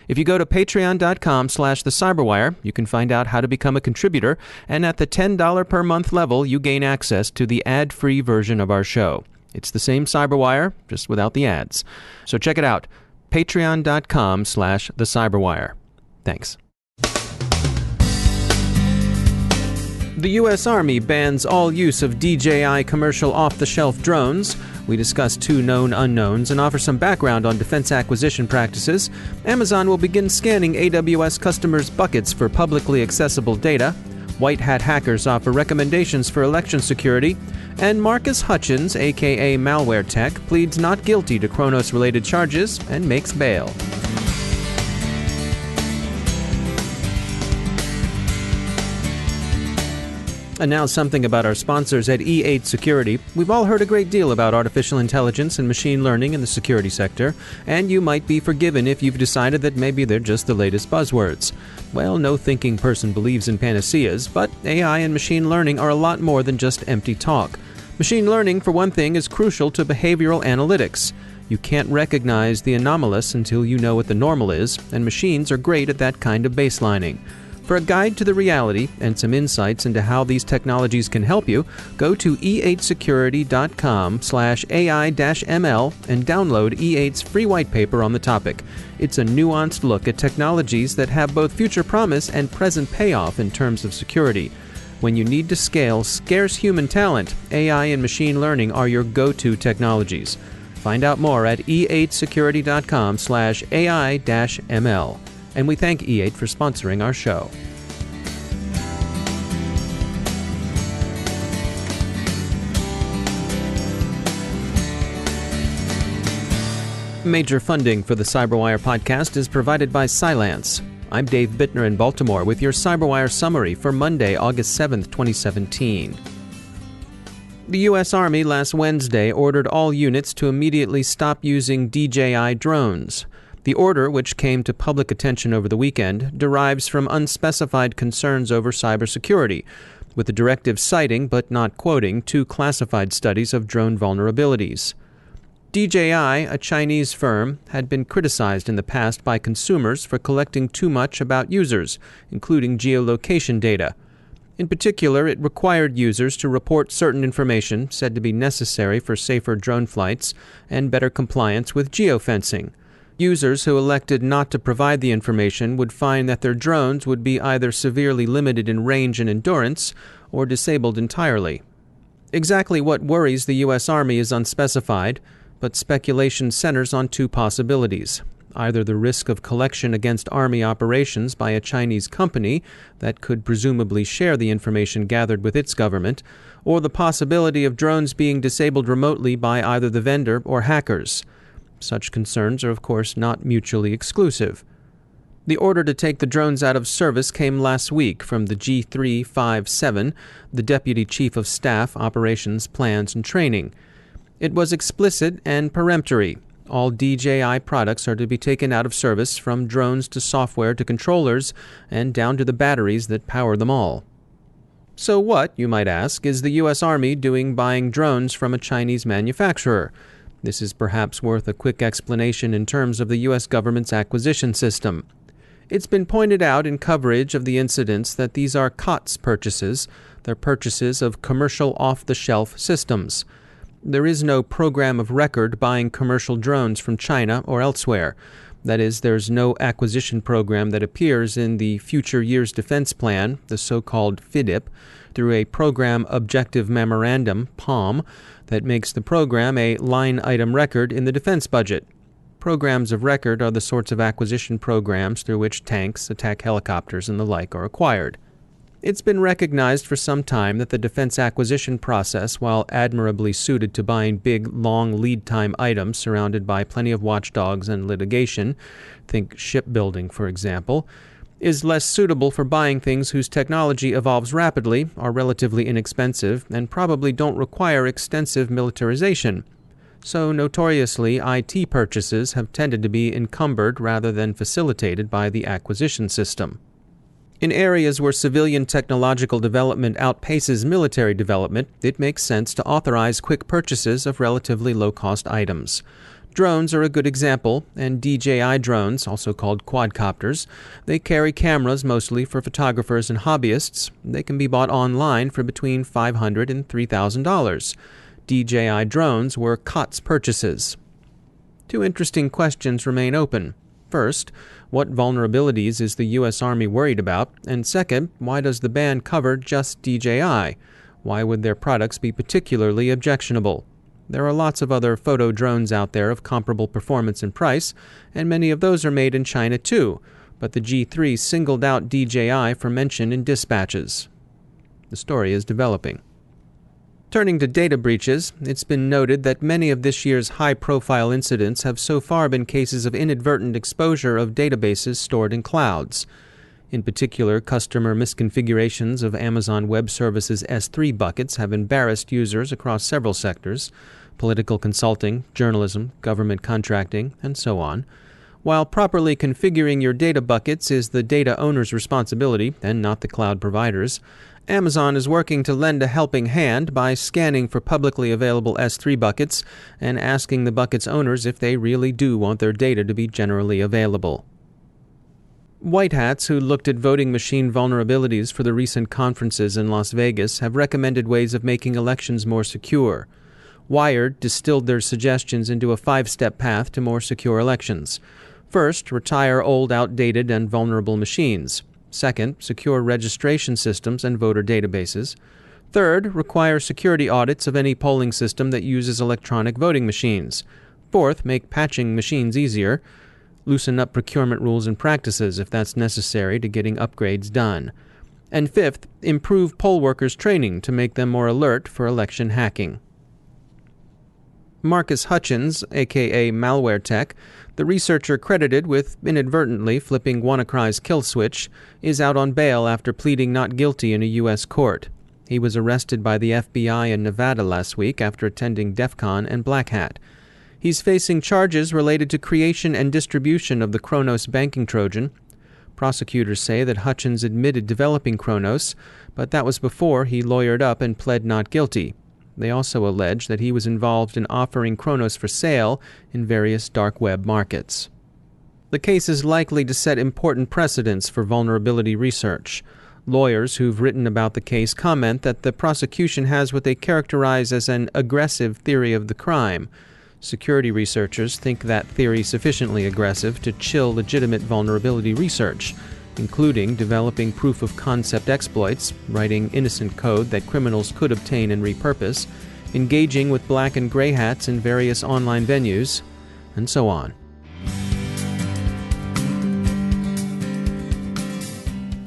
If you go to patreon.com/thecyberwire, you can find out how to become a contributor, and at the $10 per month level, you gain access to the ad-free version of our show. It's the same Cyberwire, just without the ads. So check it out, patreon.com/thecyberwire. Thanks. The U.S. Army bans all use of DJI commercial off-the-shelf drones. We discuss 2 known unknowns and offer some background on defense acquisition practices. Amazon will begin scanning AWS customers' buckets for publicly accessible data. White hat hackers offer recommendations for election security. And Marcus Hutchins, a.k.a. Malware Tech, pleads not guilty to Kronos-related charges and makes bail. And now something about our sponsors at E8 Security. We've all heard a great deal about artificial intelligence and machine learning in the security sector, and you might be forgiven if you've decided that maybe they're just the latest buzzwords. Well, no thinking person believes in panaceas, but AI and machine learning are a lot more than just empty talk. Machine learning, for one thing, is crucial to behavioral analytics. You can't recognize the anomalous until you know what the normal is, and machines are great at that kind of baselining. For a guide to the reality and some insights into how these technologies can help you, go to e8security.com/AI-ML and download E8's free white paper on the topic. It's a nuanced look at technologies that have both future promise and present payoff in terms of security. When you need to scale scarce human talent, AI and machine learning are your go-to technologies. Find out more at e8security.com/AI-ML. And we thank E8 for sponsoring our show. Major funding for the Cyberwire podcast is provided by Cylance. I'm Dave Bittner in Baltimore with your Cyberwire summary for Monday, August 7th, 2017. The U.S. Army last Wednesday ordered all units to immediately stop using DJI drones. The order, which came to public attention over the weekend, derives from unspecified concerns over cybersecurity, with the directive citing, but not quoting, 2 classified studies of drone vulnerabilities. DJI, a Chinese firm, had been criticized in the past by consumers for collecting too much about users, including geolocation data. In particular, it required users to report certain information said to be necessary for safer drone flights and better compliance with geofencing. Users who elected not to provide the information would find that their drones would be either severely limited in range and endurance or disabled entirely. Exactly what worries the U.S. Army is unspecified, but speculation centers on 2 possibilities. Either the risk of collection against Army operations by a Chinese company that could presumably share the information gathered with its government, or the possibility of drones being disabled remotely by either the vendor or hackers. Such concerns are, of course, not mutually exclusive. The order to take the drones out of service came last week from the G357, the Deputy Chief of Staff, Operations, Plans, and Training. It was explicit and peremptory. All DJI products are to be taken out of service, from drones to software to controllers, and down to the batteries that power them all. So what, you might ask, is the U.S. Army doing buying drones from a Chinese manufacturer? This is perhaps worth a quick explanation in terms of the U.S. government's acquisition system. It's been pointed out in coverage of the incidents that these are COTS purchases. They're purchases of commercial off-the-shelf systems. There is no program of record buying commercial drones from China or elsewhere. That is, there's no acquisition program that appears in the Future Years Defense Plan, the so-called FYDP, through a Program Objective Memorandum, POM, that makes the program a line item record in the defense budget. Programs of record are the sorts of acquisition programs through which tanks, attack helicopters, and the like are acquired. It's been recognized for some time that the defense acquisition process, while admirably suited to buying big, long lead time items surrounded by plenty of watchdogs and litigation, think shipbuilding, for example, is less suitable for buying things whose technology evolves rapidly, are relatively inexpensive, and probably don't require extensive militarization. So notoriously, IT purchases have tended to be encumbered rather than facilitated by the acquisition system. In areas where civilian technological development outpaces military development, it makes sense to authorize quick purchases of relatively low-cost items. Drones are a good example, and DJI drones, also called quadcopters, they carry cameras mostly for photographers and hobbyists. They can be bought online for between $500 and $3,000. DJI drones were COTS purchases. Two interesting questions remain open. First, what vulnerabilities is the U.S. Army worried about? And second, why does the ban cover just DJI? Why would their products be particularly objectionable? There are lots of other photo drones out there of comparable performance and price, and many of those are made in China too, but the G3 singled out DJI for mention in dispatches. The story is developing. Turning to data breaches, it's been noted that many of this year's high-profile incidents have so far been cases of inadvertent exposure of databases stored in clouds. In particular, customer misconfigurations of Amazon Web Services S3 buckets have embarrassed users across several sectors: political consulting, journalism, government contracting, and so on. While properly configuring your data buckets is the data owner's responsibility and not the cloud provider's, Amazon is working to lend a helping hand by scanning for publicly available S3 buckets and asking the bucket's owners if they really do want their data to be generally available. White hats who looked at voting machine vulnerabilities for the recent conferences in Las Vegas have recommended ways of making elections more secure. Wired distilled their suggestions into a 5-step path to more secure elections. First, retire old, outdated, and vulnerable machines. Second, secure registration systems and voter databases. Third, require security audits of any polling system that uses electronic voting machines. Fourth, make patching machines easier. Loosen up procurement rules and practices if that's necessary to getting upgrades done. And fifth, improve poll workers' training to make them more alert for election hacking. Marcus Hutchins, aka Malware Tech, the researcher credited with inadvertently flipping WannaCry's kill switch, is out on bail after pleading not guilty in a U.S. court. He was arrested by the FBI in Nevada last week after attending DEF CON and Black Hat. He's facing charges related to creation and distribution of the Kronos banking Trojan. Prosecutors say that Hutchins admitted developing Kronos, but that was before he lawyered up and pled not guilty. They also allege that he was involved in offering Kronos for sale in various dark web markets. The case is likely to set important precedents for vulnerability research. Lawyers who've written about the case comment that the prosecution has what they characterize as an aggressive theory of the crime. Security researchers think that theory sufficiently aggressive to chill legitimate vulnerability research, including developing proof-of-concept exploits, writing innocent code that criminals could obtain and repurpose, engaging with black and gray hats in various online venues, and so on.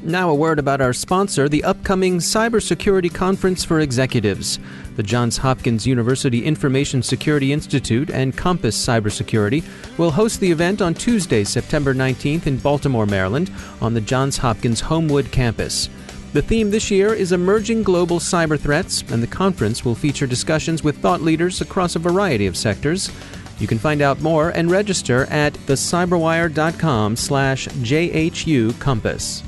Now a word about our sponsor, the upcoming Cybersecurity Conference for Executives. The Johns Hopkins University Information Security Institute and Compass Cybersecurity will host the event on Tuesday, September 19th in Baltimore, Maryland, on the Johns Hopkins Homewood campus. The theme this year is Emerging Global Cyber Threats, and the conference will feature discussions with thought leaders across a variety of sectors. You can find out more and register at thecyberwire.com/JHU Compass.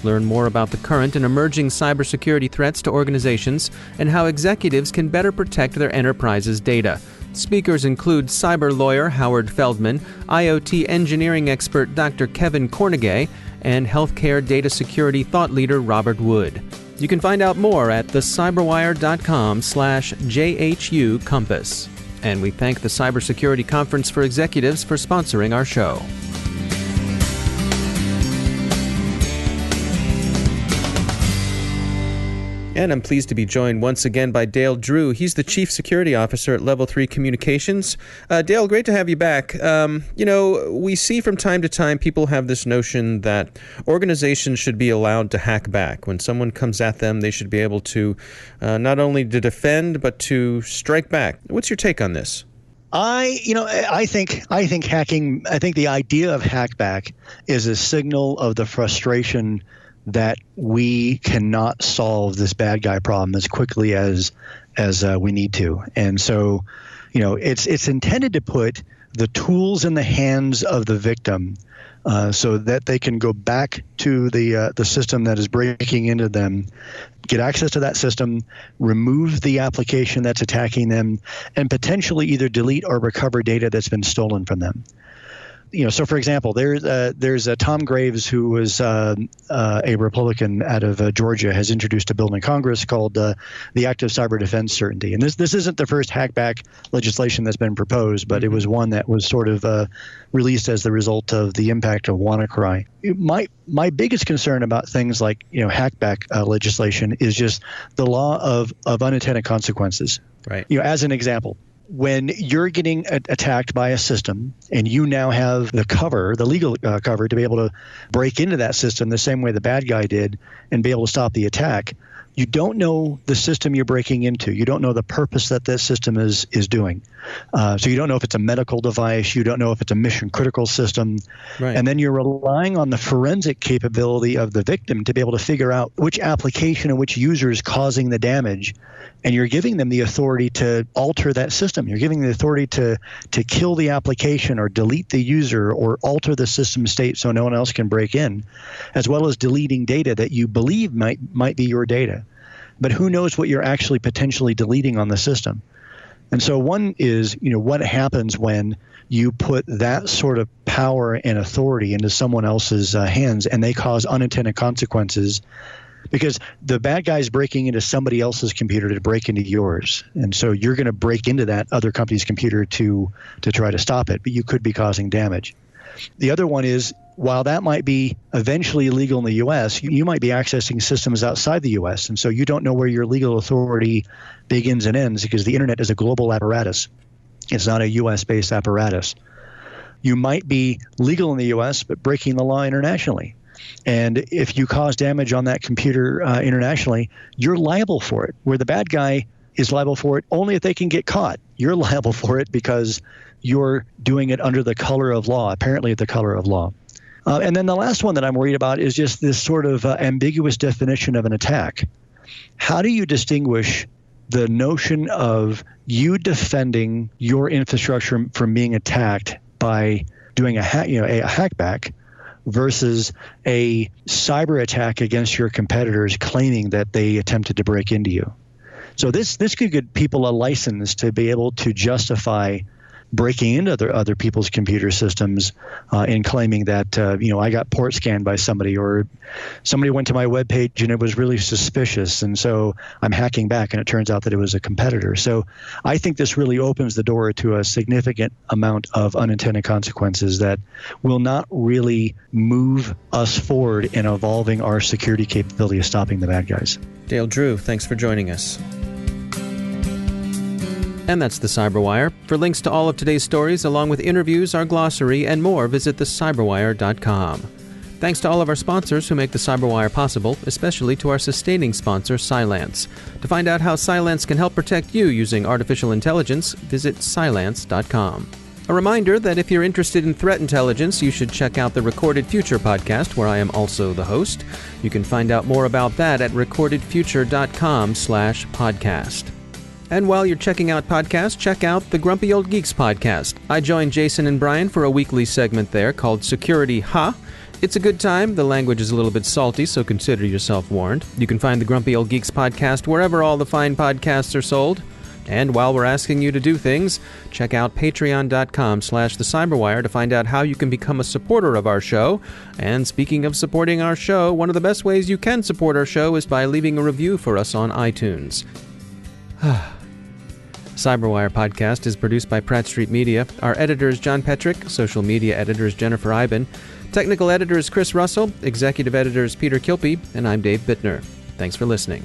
Learn more about the current and emerging cybersecurity threats to organizations and how executives can better protect their enterprise's data. Speakers include cyber lawyer Howard Feldman, IoT engineering expert Dr. Kevin Cornegay, and healthcare data security thought leader Robert Wood. You can find out more at thecyberwire.com/JHU Compass. And we thank the Cybersecurity Conference for Executives for sponsoring our show. And I'm pleased to be joined once again by Dale Drew. He's the Chief Security Officer at Level 3 Communications. Dale, great to have you back. We see from time to time people have this notion that organizations should be allowed to hack back. When someone comes at them, they should be able to not only to defend, but to strike back. What's your take on this? I think hacking, I think the idea of hackback is a signal of the frustration that we cannot solve this bad guy problem as quickly as we need to. And so, it's intended to put the tools in the hands of the victim so that they can go back to the system that is breaking into them, get access to that system, remove the application that's attacking them, and potentially either delete or recover data that's been stolen from them. So for example, there's Tom Graves, who was a Republican out of Georgia, has introduced a bill in Congress called the Act of Cyber Defense Certainty. And this isn't the first hackback legislation that's been proposed, but it was one that was sort of released as the result of the impact of WannaCry. My biggest concern about things like hackback legislation is just the law of unintended consequences. Right. As an example, when you're getting attacked by a system and you now have the legal cover to be able to break into that system the same way the bad guy did and be able to stop the attack, you don't know the system you're breaking into. You don't know the purpose that this system is doing. So you don't know if it's a medical device. You don't know if it's a mission critical system. Right. And then you're relying on the forensic capability of the victim to be able to figure out which application and which user is causing the damage. And you're giving them the authority to alter that system. You're giving them the authority to kill the application or delete the user or alter the system state so no one else can break in, as well as deleting data that you believe might be your data. But who knows what you're actually potentially deleting on the system. And so one is, what happens when you put that sort of power and authority into someone else's hands and they cause unintended consequences. Because the bad guy is breaking into somebody else's computer to break into yours. And so you're going to break into that other company's computer to try to stop it, but you could be causing damage. The other one is, while that might be eventually illegal in the U.S., you might be accessing systems outside the U.S., and so you don't know where your legal authority begins and ends because the internet is a global apparatus. It's not a U.S.-based apparatus. You might be legal in the U.S., but breaking the law internationally. And if you cause damage on that computer internationally, you're liable for it, where the bad guy is liable for it only if they can get caught. You're liable for it because you're doing it under the color of law, apparently the color of law. And then the last one that I'm worried about is just this sort of ambiguous definition of an attack. How do you distinguish the notion of you defending your infrastructure from being attacked by doing a hackback versus a cyber attack against your competitors claiming that they attempted to break into you? So this could give people a license to be able to justify breaking into other people's computer systems and claiming that, I got port scanned by somebody, or somebody went to my webpage and it was really suspicious, and so I'm hacking back and it turns out that it was a competitor. So I think this really opens the door to a significant amount of unintended consequences that will not really move us forward in evolving our security capability of stopping the bad guys. Dale Drew, thanks for joining us. And that's the Cyberwire. For links to all of today's stories, along with interviews, our glossary, and more, visit thecyberwire.com. Thanks to all of our sponsors who make the Cyberwire possible, especially to our sustaining sponsor, Cylance. To find out how Cylance can help protect you using artificial intelligence, visit Cylance.com. A reminder that if you're interested in threat intelligence, you should check out the Recorded Future podcast, where I am also the host. You can find out more about that at recordedfuture.com/podcast. And while you're checking out podcasts, check out the Grumpy Old Geeks podcast. I join Jason and Brian for a weekly segment there called Security Ha! It's a good time. The language is a little bit salty, so consider yourself warned. You can find the Grumpy Old Geeks podcast wherever all the fine podcasts are sold. And while we're asking you to do things, check out patreon.com/thecyberwire to find out how you can become a supporter of our show. And speaking of supporting our show, one of the best ways you can support our show is by leaving a review for us on iTunes. Cyberwire podcast is produced by Pratt Street Media. Our editor is John Petrick. Social media editor is Jennifer Iben. Technical editor is Chris Russell. Executive editor is Peter Kilpie. And I'm Dave Bittner. Thanks for listening.